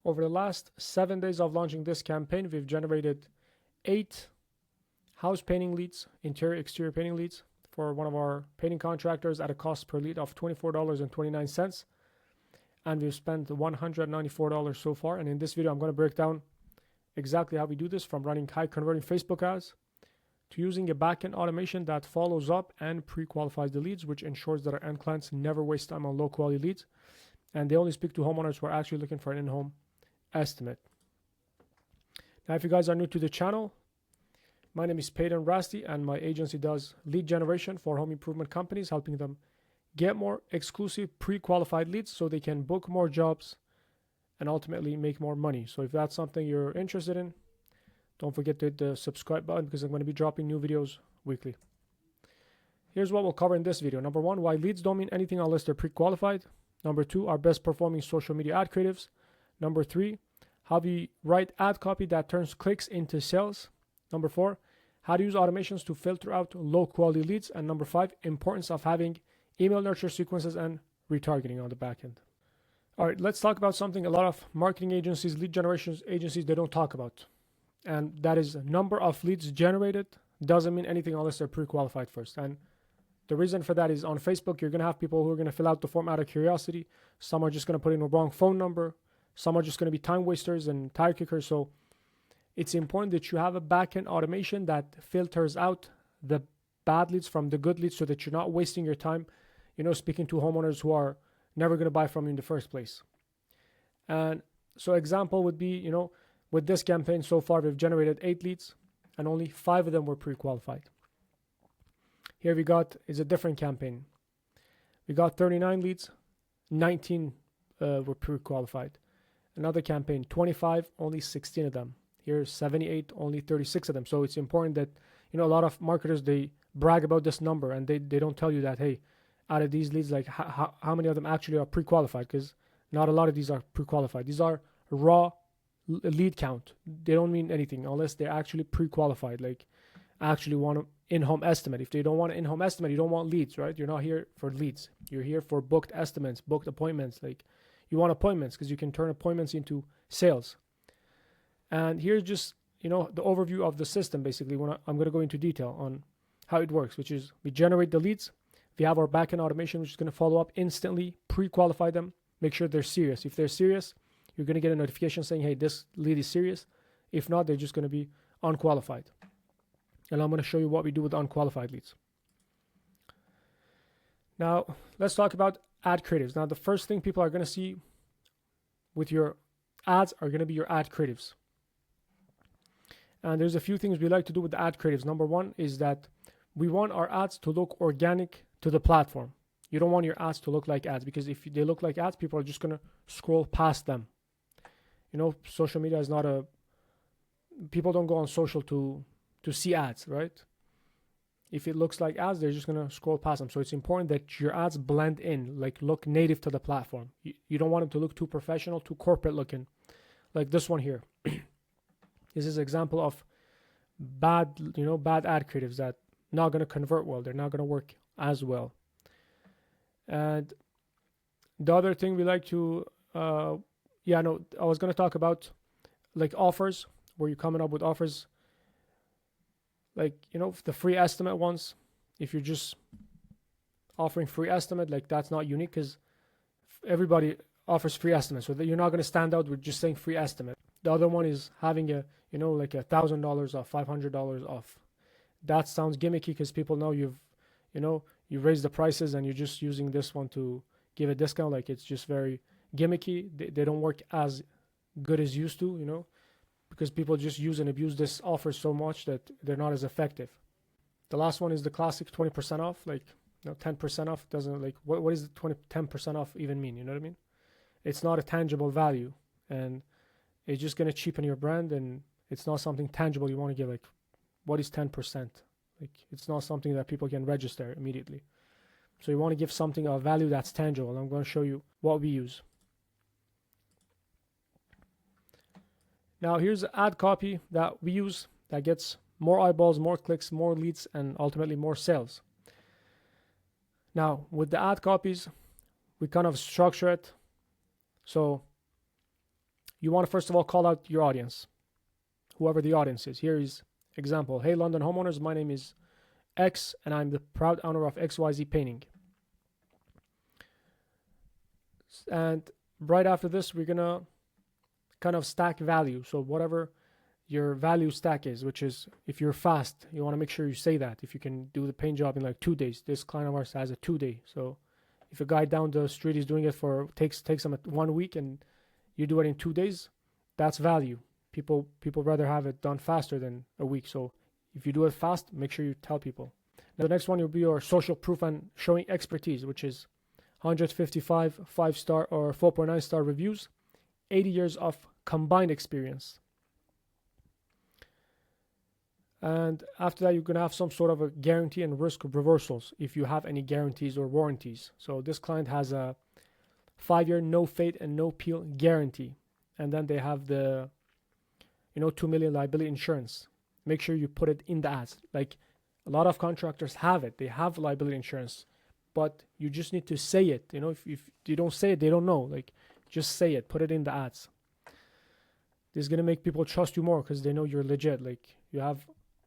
Over the last 7 days of launching this campaign, we've generated 8 house painting leads, interior exterior painting leads for one of our painting contractors at a cost per lead of $24.29. And we've spent $194 so far. And in this video, I'm going to break down exactly how we do this, from running high converting Facebook ads to using a backend automation that follows up and pre-qualifies the leads, which ensures that our end clients never waste time on low quality leads, and they only speak to homeowners who are actually looking for an in-home estimate. Now, if you guys are new to the channel, my name is Peyton Rasti, and my agency does lead generation for home improvement companies, helping them get more exclusive pre-qualified leads so they can book more jobs and ultimately make more money. So if that's something you're interested in, don't forget to hit the subscribe button, because I'm going to be dropping new videos weekly. Here's what we'll cover in this video. Number 1, why leads don't mean anything unless they're pre-qualified. Number 2, our best performing social media ad creatives. Number 3, how we write ad copy that turns clicks into sales. Number 4, how to use automations to filter out low quality leads. And number 5, importance of having email nurture sequences and retargeting on the back end. All right, let's talk about something a lot of marketing agencies, lead generation agencies, they don't talk about. And that is number of leads generated doesn't mean anything unless they're pre-qualified first. And the reason for that is, on Facebook, you're going to have people who are going to fill out the form out of curiosity. Some are just going to put in a wrong phone number. Some are just going to be time wasters and tire kickers. So it's important that you have a backend automation that filters out the bad leads from the good leads, so that you're not wasting your time, speaking to homeowners who are never going to buy from you in the first place. And so example would be, with this campaign so far, we've generated 8 leads and only 5 of them were pre-qualified. Here we got is a different campaign. We got 39 leads, 19 were pre-qualified. Another campaign, 25, only 16 of them. Here's 78, only 36 of them. So it's important that, a lot of marketers, they brag about this number, and they don't tell you that, hey, out of these leads, like how many of them actually are pre-qualified, because not a lot of these are pre-qualified. These are raw lead count. They don't mean anything unless they're actually pre-qualified, like actually want an in-home estimate. If they don't want an in-home estimate, you don't want leads, right? You're not here for leads. You're here for booked estimates, booked appointments. Like, you want appointments because you can turn appointments into sales. And here's just, the overview of the system. Basically, I'm going to go into detail on how it works, which is we generate the leads. We have our backend automation, which is going to follow up instantly, pre-qualify them, make sure they're serious. If they're serious, you're going to get a notification saying, hey, this lead is serious. If not, they're just going to be unqualified. And I'm going to show you what we do with unqualified leads. Now, let's talk about ad creatives. Now, the first thing people are going to see with your ads are going to be your ad creatives. And there's a few things we like to do with the ad creatives. Number 1 is that we want our ads to look organic to the platform. You don't want your ads to look like ads, because if they look like ads, people are just going to scroll past them. Social media is not people don't go on social to see ads, right? If it looks like ads, they're just going to scroll past them. So it's important that your ads blend in, like look native to the platform. You don't want them to look too professional, too corporate looking, like this one here. This is an example of bad ad creatives that not going to convert well. They're not going to work as well. And the other thing we like to, I was going to talk about like offers, where you're coming up with offers, like, the free estimate ones. If you're just offering free estimate, like, that's not unique, because everybody offers free estimates. So that you're not going to stand out with just saying free estimate. The other one is having like $1,000 off, $500 off. That sounds gimmicky, because people know you've raised the prices and you're just using this one to give a discount. Like, it's just very gimmicky. They don't work as good as used to, because people just use and abuse this offer so much that they're not as effective. The last one is the classic 20% off, like 10% off doesn't, like, what does 10% off even mean? You know what I mean? It's not a tangible value, and it's just going to cheapen your brand, and it's not something tangible you want to give. Like, what is 10%? Like, it's not something that people can register immediately. So you want to give something of value that's tangible. And I'm going to show you what we use. Now, here's the ad copy that we use that gets more eyeballs, more clicks, more leads, and ultimately more sales. Now, with the ad copies, we kind of structure it. So you want to first of all call out your audience, whoever the audience is. Here is example. Hey, London homeowners, my name is X, and I'm the proud owner of XYZ Painting. And right after this, we're going to kind of stack value. So whatever your value stack is, which is if you're fast, you want to make sure you say that. If you can do the paint job in like 2 days, this client of ours has a 2-day. So if a guy down the street is doing it for takes him 1 week and you do it in 2 days, that's value. People rather have it done faster than a week. So if you do it fast, make sure you tell people. Now the next one will be your social proof and showing expertise, which is 155 5-star or 4.9-star reviews, 80 years of combined experience. And after that, you're going to have some sort of a guarantee and risk reversals if you have any guarantees or warranties. So this client has a 5-year no fade and no peel guarantee. And then they have the, $2 million liability insurance. Make sure you put it in the ads. Like a lot of contractors have it. They have liability insurance, but you just need to say it. If you don't say it, they don't know. Like just say it, put it in the ads. This is going to make people trust you more because they know you're legit. Like you have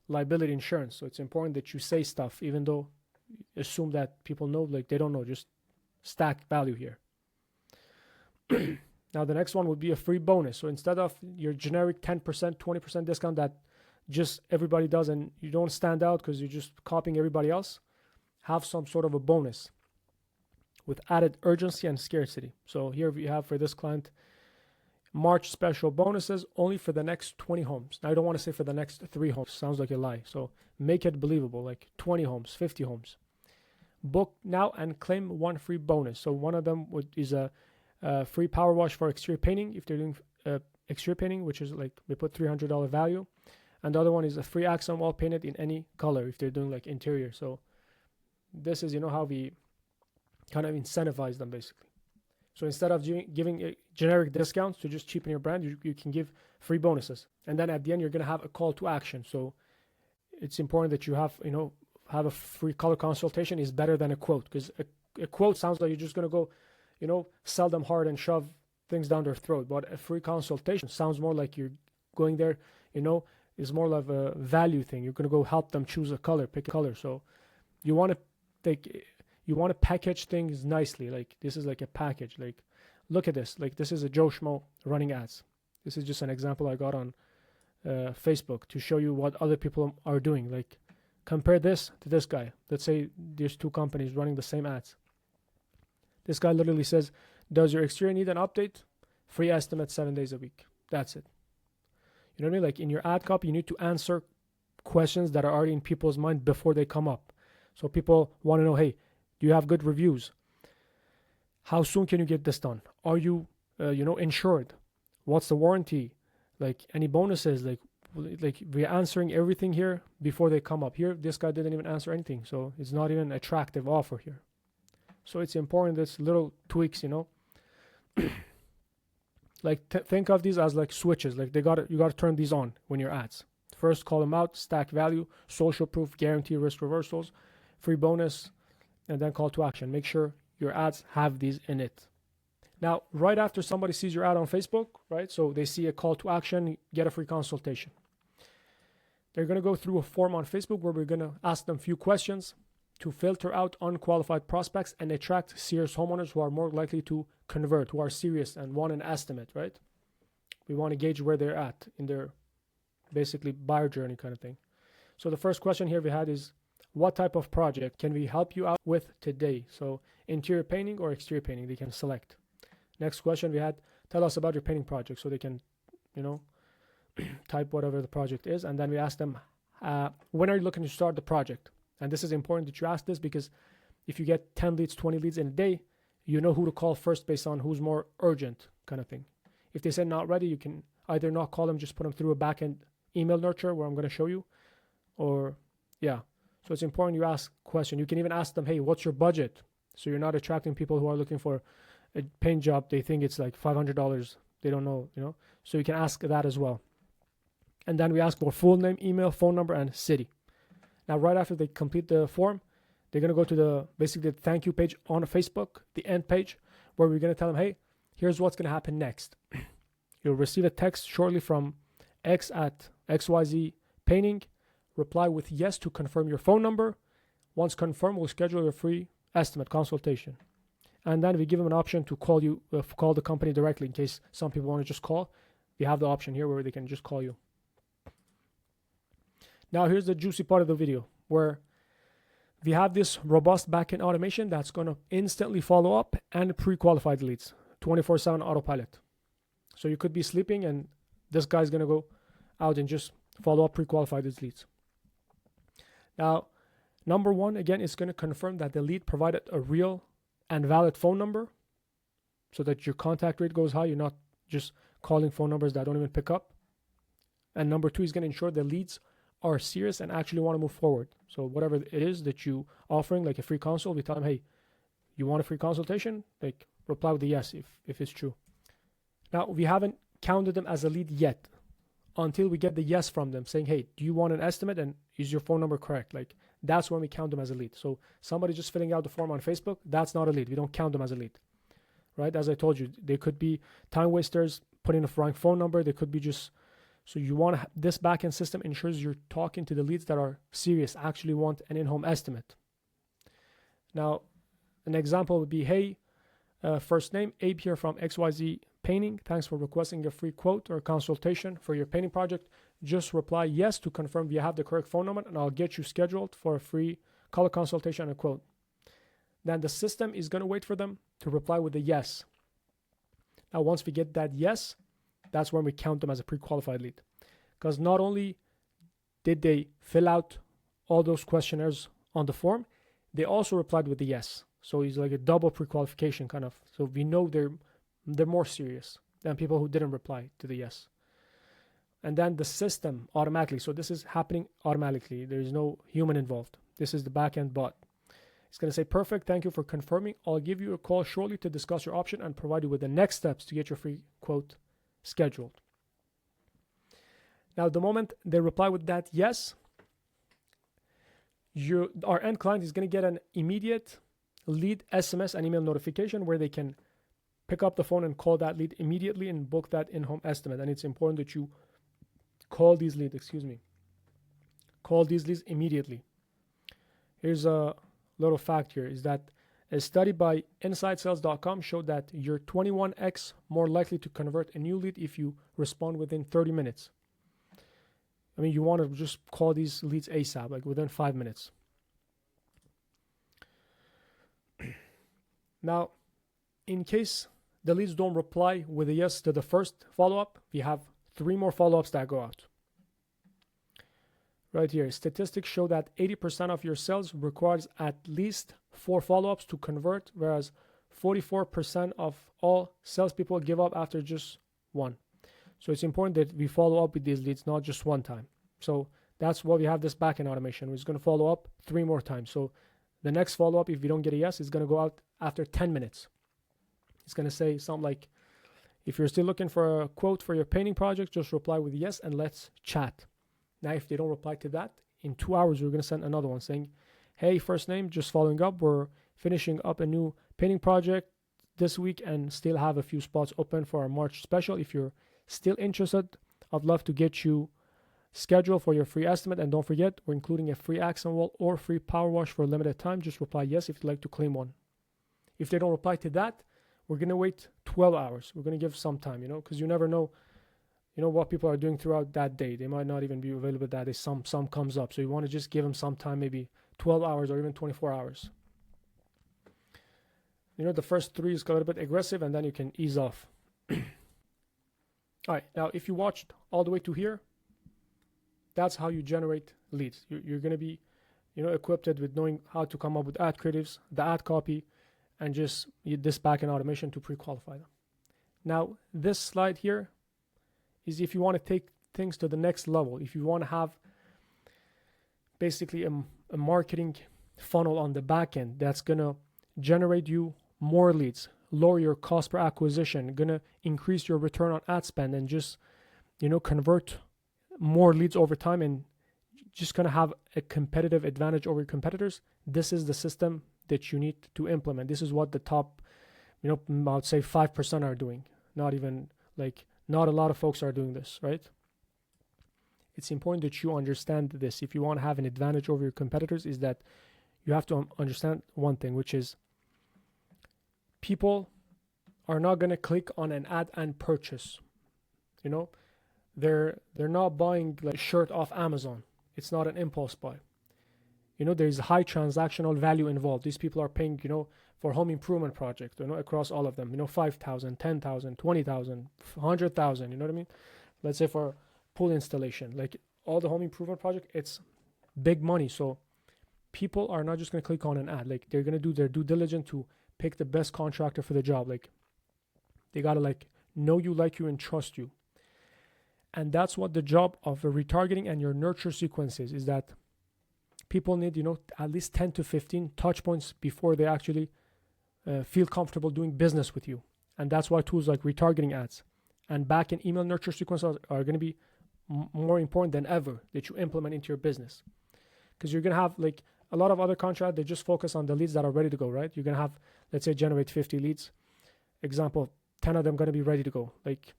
liability insurance. So it's important that you say stuff, even though assume that people know, like they don't know, just stack value here. Now the next one would be a free bonus. So instead of your generic 10%, 20% discount that just everybody does and you don't stand out because you're just copying everybody else, have some sort of a bonus with added urgency and scarcity. So here we have for this client, March special bonuses only for the next 20 homes. Now I don't want to say for the next 3 homes. Sounds like a lie. So make it believable, like 20 homes, 50 homes. Book now and claim 1 free bonus. So one of them is a free power wash for exterior painting if they're doing exterior painting, which is like we put $300 value. And the other one is a free accent wall painted in any color if they're doing like interior. So this is, how we kind of incentivize them basically. So instead of giving generic discounts to just cheapen your brand, you can give free bonuses. And then at the end, you're going to have a call to action. So it's important that you have a free color consultation is better than a quote, because a quote sounds like you're just going to go, sell them hard and shove things down their throat. But a free consultation sounds more like you're going there, is more like a value thing. You're going to go help them choose a color, pick a color. So you want to package things nicely. Like this is like a package. Like look at this. Like this is a Joe Schmo running ads. This is just an example I got on Facebook to show you what other people are doing. Like compare this to this guy. Let's say there's 2 companies running the same ads. This guy literally says, does your exterior need an update? Free estimate 7 days a week. That's it. You know what I mean? Like in your ad copy, you need to answer questions that are already in people's mind before they come up. So people want to know, hey, do you have good reviews? How soon can you get this done? Are you, insured? What's the warranty? Like any bonuses? Like we're answering everything here before they come up. Here, this guy didn't even answer anything. So it's not even an attractive offer here. So it's important, this little tweaks, like think of these as like switches. Like you got to turn these on when your ads. First, call them out, stack value, social proof, guarantee, risk reversals, free bonus, and then call to action. Make sure your ads have these in it. Now, right after somebody sees your ad on Facebook, right? So they see a call to action, get a free consultation. They're going to go through a form on Facebook where we're going to ask them a few questions to filter out unqualified prospects and attract serious homeowners who are more likely to convert, who are serious and want an estimate, right? We want to gauge where they're at in their basically buyer journey kind of thing. So the first question here we had is, what type of project can we help you out with today? So interior painting or exterior painting, they can select. Next question we had, tell us about your painting project. So they can, type whatever the project is. And then we asked them, when are you looking to start the project? And this is important that you ask this because if you get 10 leads, 20 leads in a day, you know who to call first based on who's more urgent kind of thing. If they say not ready, you can either not call them, just put them through a back-end email nurture where I'm going to show you, or yeah. So it's important you ask question. You can even ask them, hey, what's your budget? So you're not attracting people who are looking for a paint job. They think it's like $500. They don't know, So you can ask that as well. And then we ask for full name, email, phone number, and city. Now, right after they complete the form, they're going to go to basically the thank you page on Facebook, the end page, where we're going to tell them, hey, here's what's going to happen next. You'll receive a text shortly from X at XYZ Painting. Reply with yes to confirm your phone number. Once confirmed, we'll schedule your free estimate consultation. And then we give them an option to call you, call the company directly in case some people want to just call. We have the option here where they can just call you. Now here's the juicy part of the video where we have this robust backend automation that's going to instantly follow up and pre-qualify the leads, 24/7 autopilot. So you could be sleeping and this guy's going to go out and just follow up, pre-qualify these leads. Now, number one, again, is going to confirm that the lead provided a real and valid phone number so that your contact rate goes high. You're not just calling phone numbers that don't even pick up. And number two is going to ensure the leads are serious and actually want to move forward. So whatever it is that you offering, like a free consult, we tell them, hey, you want a free consultation? Like, reply with a yes if it's true. Now, we haven't counted them as a lead yet until we get the yes from them saying, hey, do you want an estimate and is your phone number correct? Like, that's when we count them as a lead. So somebody just filling out the form on Facebook, that's not a lead. We don't count them as a lead, right? As I told you, they could be time wasters, putting the wrong phone number. They could be just, so you want this backend system ensures you're talking to the leads that are serious, actually want an in-home estimate. Now, an example would be, hey, first name, Abe here from XYZ Painting. Thanks for requesting a free quote or consultation for your painting project. Just reply yes to confirm you have the correct phone number and I'll get you scheduled for a free color consultation and a quote. Then the system is going to wait for them to reply with a yes. Now, once we get that yes, that's when we count them as a pre-qualified lead. Because not only did they fill out all those questionnaires on the form, they also replied with a yes. So it's like a double pre-qualification kind of. So we know they're more serious than people who didn't reply to the yes. And then the system automatically, so this is happening automatically. There is no human involved. This is the backend bot. It's going to say, perfect, thank you for confirming. I'll give you a call shortly to discuss your option and provide you with the next steps to get your free quote scheduled. Now, the moment they reply with that yes, our end client is going to get an immediate lead SMS and email notification where they can pick up the phone and call that lead immediately and book that in-home estimate. And it's important that you call these leads, call these leads immediately. Here's a little fact here is that a study by InsideSales.com showed that you're 21x more likely to convert a new lead if you respond within 30 minutes. I mean, you want to just call these leads ASAP, like within 5 minutes. Now, in case the leads don't reply with a yes to the first follow-up, we have 3 more follow-ups that go out. Right here, statistics show that 80% of your sales requires at least 4 follow-ups to convert, whereas 44% of all salespeople give up after just 1. So it's important that we follow up with these leads, not just one time. So that's why we have this backend automation. We're just going to follow up 3 more times. So the next follow-up, if we don't get a yes, is going to go out after 10 minutes. It's going to say something like, if you're still looking for a quote for your painting project, just reply with yes and let's chat. Now, if they don't reply to that, in 2 hours, we're going to send another one saying, hey, first name, just following up. We're finishing up a new painting project this week and still have a few spots open for our March special. If you're still interested, I'd love to get you scheduled for your free estimate. And don't forget, we're including a free accent wall or free power wash for a limited time. Just reply yes if you'd like to claim one. If they don't reply to that, we're going to wait 12 hours. We're going to give some time, because you never know, what people are doing throughout that day. They might not even be available that day. Some comes up. So you want to just give them some time, maybe 12 hours or even 24 hours. The first 3 is a little bit aggressive and then you can ease off. All right. Now, if you watched all the way to here, that's how you generate leads. You're going to be, equipped with knowing how to come up with ad creatives, the ad copy, and just this backend automation to pre-qualify them. Now, this slide here is if you want to take things to the next level, if you want to have basically a marketing funnel on the back end that's going to generate you more leads, lower your cost per acquisition, going to increase your return on ad spend, and just, convert more leads over time and just going to have a competitive advantage over your competitors. This is the system that you need to implement. This is what the top, I would say 5% are doing, not even like Not a lot of folks are doing this, right? It's important that you understand this. If you want to have an advantage over your competitors, is that you have to understand one thing, which is people are not going to click on an ad and purchase. You know, they're not buying like a shirt off Amazon. It's not an impulse buy. You know, there's high transactional value involved. These people are paying, you know, for home improvement projects, you know, across all of them, you know, 5,000, 10,000, 20,000, 100,000, you know what I mean? Let's say for pool installation, like all the home improvement project, it's big money. So people are not just going to click on an ad. Like they're going to do their due diligence to pick the best contractor for the job. Like they got to like know you, like you, and trust you. And that's what the job of a retargeting and your nurture sequence is that people need, you know, at least 10 to 15 touch points before they actually feel comfortable doing business with you. And that's why tools like retargeting ads and back and email nurture sequences are going to be more important than ever that you implement into your business. Because you're going to have like a lot of other contractors, they just focus on the leads that are ready to go, right? You're going to have, let's say, generate 50 leads. Example, 10 of them going to be ready to go. Like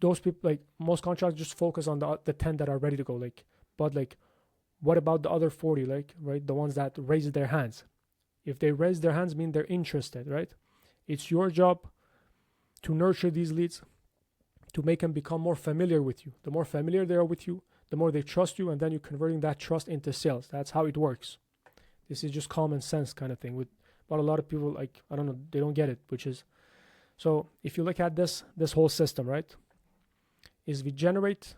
those people, like most contractors just focus on the 10 that are ready to go. Like, but like, what about the other 40, like, right? The ones that raise their hands. If they raise their hands, mean they're interested, right? It's your job to nurture these leads, to make them become more familiar with you. The more familiar they are with you, the more they trust you, and then you're converting that trust into sales. That's how it works. This is just common sense kind of thing. But a lot of people, like, I don't know, they don't get it, which is, so if you look at this whole system, right, is we generate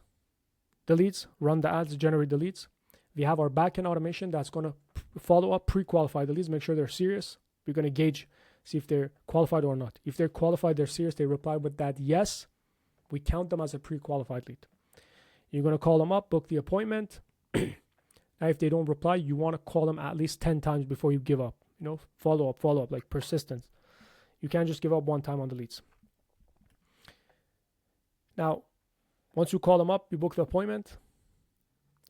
the leads, run the ads, generate the leads. We have our backend automation that's going to follow up, pre-qualify the leads, make sure they're serious. We're going to gauge, see if they're qualified or not. If they're qualified, they're serious, they reply with that yes, we count them as a pre-qualified lead. You're going to call them up, book the appointment. Now, if they don't reply, you want to call them at least 10 times before you give up. You know, follow up, like persistence. You can't just give up one time on the leads. Now, once you call them up, you book the appointment.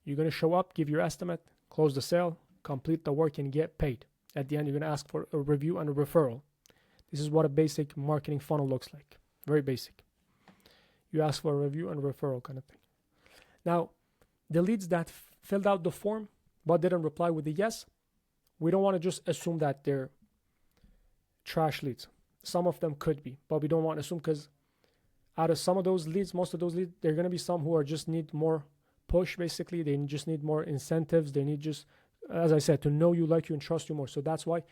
You're going to show up, give your estimate, close the sale, complete the work, and get paid. At the end, you're going to ask for a review and a referral. This is what a basic marketing funnel looks like. Very basic. You ask for a review and a referral kind of thing. Now, the leads that filled out the form but didn't reply with a yes, we don't want to just assume that they're trash leads. Some of them could be, but we don't want to assume, because out of some of those leads, most of those leads, there are going to be some who are just need more push, basically. They just need more incentives. They need just, as I said, to know you, like you, and trust you more. So that's why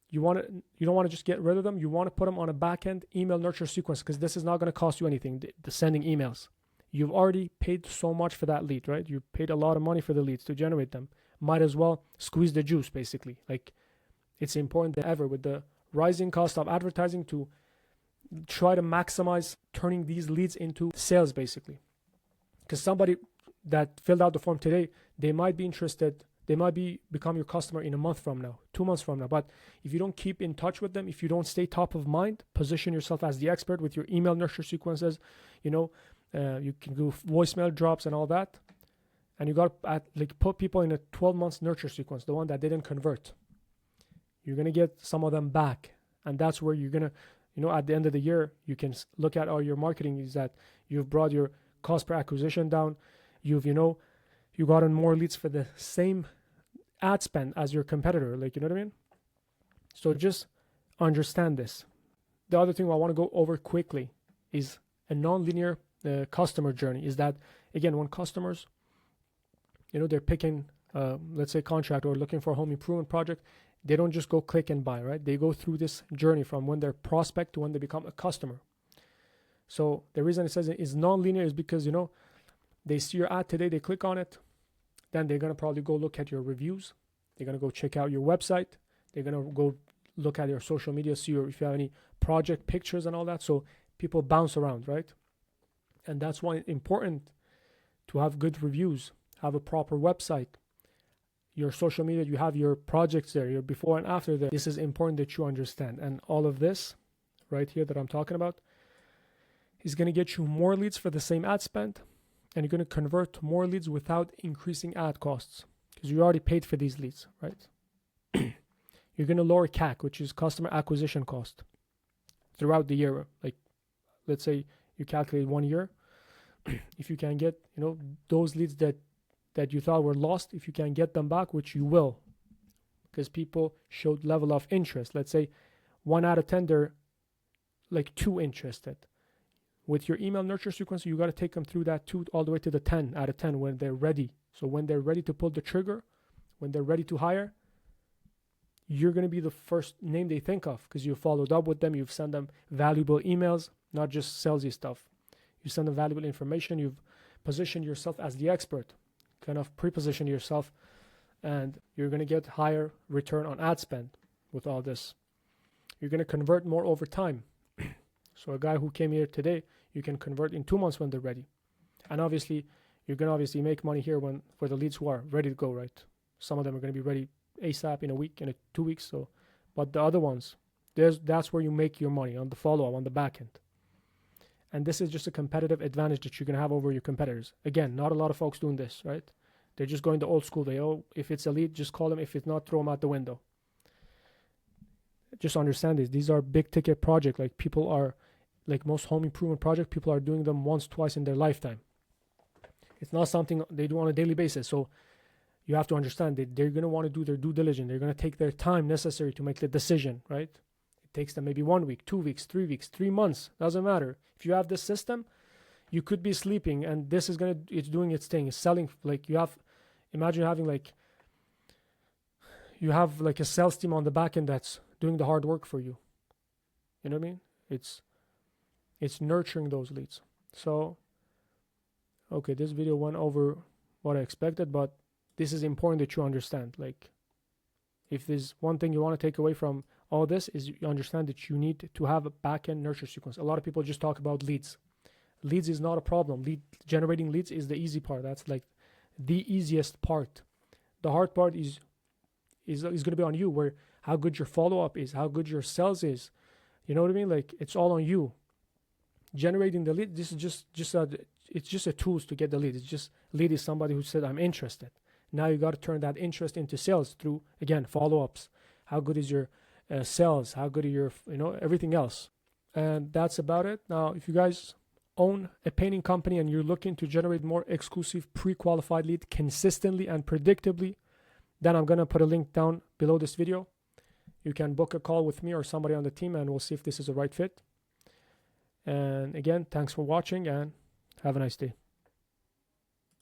you don't want to just get rid of them. You want to put them on a back-end email nurture sequence, because this is not going to cost you anything, the sending emails. You've already paid so much for that lead, right? You paid a lot of money for the leads to generate them. Might as well squeeze the juice, basically. Like, it's important than ever with the rising cost of advertising to try to maximize turning these leads into sales, basically. Because somebody that filled out the form today, they might be interested, they might become your customer in a month from now, 2 months from now. But if you don't keep in touch with them, if you don't stay top of mind, position yourself as the expert with your email nurture sequences, you know, you can do voicemail drops and all that. And you got to put people in a 12 months nurture sequence, the one that didn't convert. You're going to get some of them back. And that's where you're going to, you know, at the end of the year, you can look at all your marketing is that you've brought your cost per acquisition down. You've, you know, you gotten more leads for the same ad spend as your competitor. Like, you know what I mean? So just understand this. The other thing I want to go over quickly is a non-linear customer journey. Is that, again, when customers, you know, they're picking, let's say, contract or looking for a home improvement project, they don't just go click and buy, right? They go through this journey from when they're prospect to when they become a customer. So the reason it says it is non-linear is because, you know, they see your ad today, they click on it, then they're going to probably go look at your reviews. They're going to go check out your website. They're going to go look at your social media, see if you have any project pictures and all that. So people bounce around, right? And that's why it's important to have good reviews, have a proper website, your social media, you have your projects there, your before and after there. This is important that you understand. And all of this right here that I'm talking about is going to get you more leads for the same ad spend, and you're going to convert more leads without increasing ad costs because you already paid for these leads, right? You're going to lower CAC, which is customer acquisition cost, throughout the year. Like, let's say You calculate 1 year. If you can get, those leads that you thought were lost, if you can get them back, which you will, because people showed level of interest. Let's say 1 out of 10, they're like 2 interested. With your email nurture sequence, you got to take them through that 2 all the way to the 10 out of 10 when they're ready. So when they're ready to pull the trigger, when they're ready to hire, you're going to be the first name they think of, because you followed up with them. You've sent them valuable emails, not just salesy stuff. You send them valuable information. You've positioned yourself as the expert, kind of pre-position yourself, and you're going to get higher return on ad spend with all this. You're going to convert more over time. So a guy who came here today, you can convert in 2 months when they're ready. And obviously, you're going to obviously make money here for the leads who are ready to go, right? Some of them are going to be ready ASAP in a week, in 2 weeks. So, but the other ones, that's where you make your money, on the follow-up, on the back end. And this is just a competitive advantage that you're going to have over your competitors. Again, not a lot of folks doing this, right? They're just going the old school way. Oh, if it's a lead, just call them. If it's not, throw them out the window. Just understand this. These are big ticket projects. Like people are, like most home improvement projects, people are doing them once, twice in their lifetime. It's not something they do on a daily basis. So you have to understand that they're going to want to do their due diligence. They're going to take their time necessary to make the decision, right? It takes them maybe 1 week, 2 weeks, 3 weeks, 3 months. Doesn't matter. If you have this system, you could be sleeping and this is it's doing its thing. It's selling. Like imagine having you have like a sales team on the back end that's doing the hard work for you. You know what I mean? It's nurturing those leads. So, okay, this video went over what I expected, but this is important that you understand. Like, if there's one thing you want to take away from all this, is you understand that you need to have a back-end nurture sequence. A lot of people just talk about leads. Leads is not a problem. Generating leads is the easy part. That's like the easiest part. The hard part is going to be on you, where how good your follow-up is, how good your sales is. You know what I mean? Like, it's all on you. Generating the lead, this is it's just a tools to get the lead. It's just, lead is somebody who said, I'm interested. Now you got to turn that interest into sales through, again, follow-ups. How good is your sales? How good are your, everything else? And that's about it. Now, if you guys own a painting company and you're looking to generate more exclusive pre-qualified lead consistently and predictably, then I'm going to put a link down below this video. You can book a call with me or somebody on the team and we'll see if this is a right fit. And again, thanks for watching and have a nice day.